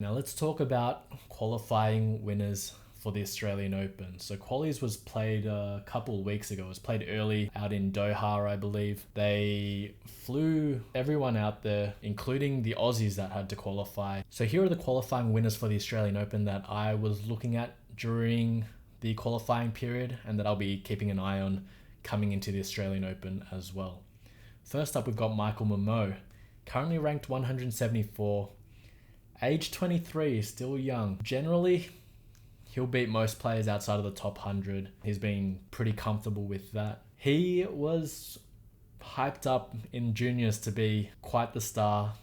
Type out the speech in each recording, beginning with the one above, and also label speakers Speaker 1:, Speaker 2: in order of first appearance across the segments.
Speaker 1: Now let's talk about qualifying winners for the Australian Open. So qualies was played a couple of weeks ago. It was played early out in Doha, I believe. They flew everyone out there, including the Aussies that had to qualify. So here are the qualifying winners for the Australian Open that I was looking at during the qualifying period and that I'll be keeping an eye on coming into the Australian Open as well. First up, we've got Michael Mamo, currently ranked 174. Age 23, still young. Generally, he'll beat most players outside of the top 100. He's been pretty comfortable with that. He was hyped up in juniors to be quite the star.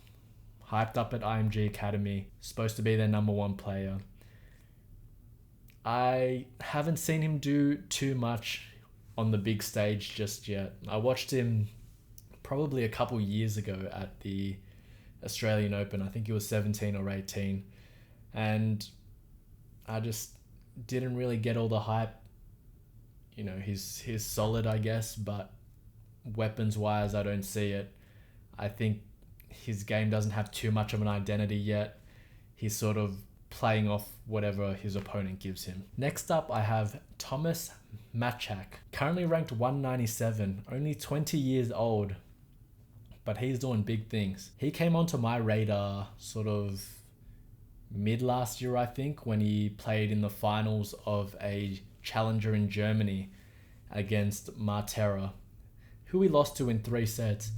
Speaker 1: Hyped up at IMG Academy. Supposed to be their number one player. I haven't seen him do too much on the big stage just yet. I watched him probably a couple years ago at the Australian Open. I think he was 17 or 18. And I just didn't really get all the hype. You know, he's solid, I guess, but weapons-wise, I don't see it. I think his game doesn't have too much of an identity yet. He's sort of playing off whatever his opponent gives him. Next up, I have Thomas Machak, currently ranked 197, only 20 years old, but he's doing big things. He came onto my radar sort of mid last year, I think, when he played in the finals of a challenger in Germany against Martera, who he lost to in 3 sets,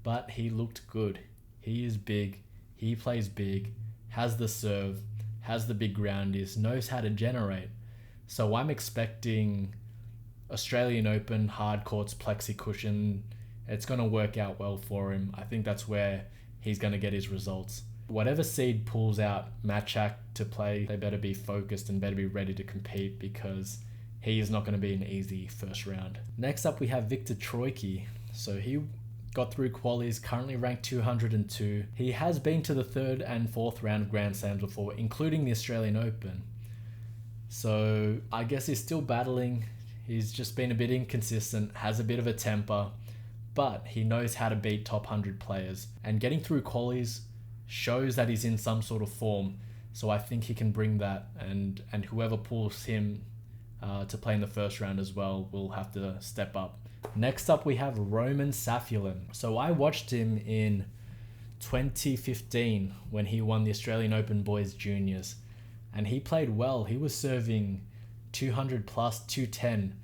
Speaker 1: but he looked good. He is big, he plays big, has the serve, has the big groundies, knows how to generate. So I'm expecting Australian Open, hard courts, plexi cushion. It's going to work out well for him. I think that's where he's going to get his results. Whatever seed pulls out Machak to play, they better be focused and better be ready to compete because he is not going to be an easy first round. Next up, we have Viktor Troicki. So he got through qualies, currently ranked 202. He has been to the 3rd and 4th round of Grand Slams before, including the Australian Open. So I guess he's still battling. He's just been a bit inconsistent, has a bit of a temper, but he knows how to beat top 100 players. And getting through qualies shows that he's in some sort of form. So I think he can bring that, and whoever pulls him to play in the first round as well will have to step up. Next up, we have Roman Safulin. So I watched him in 2015 when he won the Australian Open Boys Juniors, and he played well. He was serving 200 plus, 210,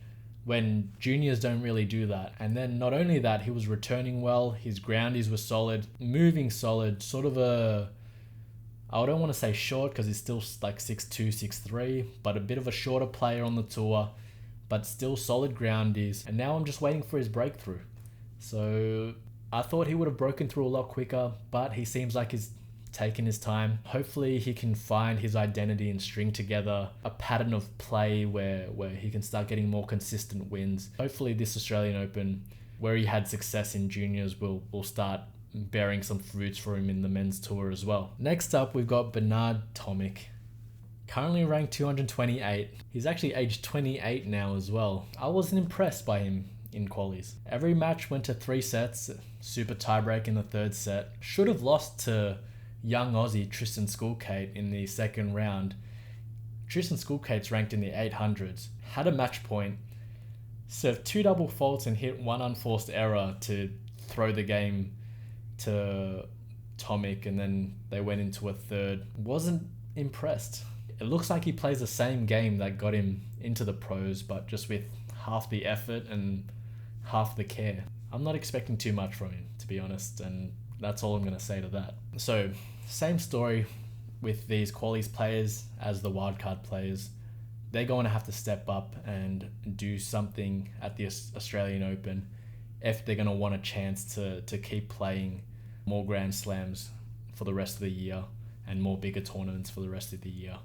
Speaker 1: when juniors don't really do that. And then not only that, he was returning well, his groundies were solid, moving solid, sort of I don't want to say short because he's still like 6'2", 6'3", but a bit of a shorter player on the tour, but still solid groundies. And now I'm just waiting for his breakthrough. So I thought he would have broken through a lot quicker, but he seems like he's taking his time. Hopefully he can find his identity and string together a pattern of play where he can start getting more consistent wins. Hopefully this Australian Open, where he had success in juniors, will start bearing some fruits for him in the men's tour as well. Next up, we've got Bernard Tomic, currently ranked 228. He's actually aged 28 now as well. I wasn't impressed by him in qualies. Every match went to 3 sets, super tiebreak in the 3rd set. Should have lost to young Aussie Tristan Schoolkate in the 2nd round. Tristan Schoolkate's ranked in the 800s, had a match point, served 2 double faults and hit 1 unforced error to throw the game to Tomic, and then they went into a 3rd. Wasn't impressed. It looks like he plays the same game that got him into the pros, but just with half the effort and half the care. I'm not expecting too much from him, to be honest, and that's all I'm going to say to that. So, same story with these qualies players as the wildcard players. They're going to have to step up and do something at the Australian Open if they're going to want a chance to keep playing more Grand Slams for the rest of the year and more bigger tournaments for the rest of the year.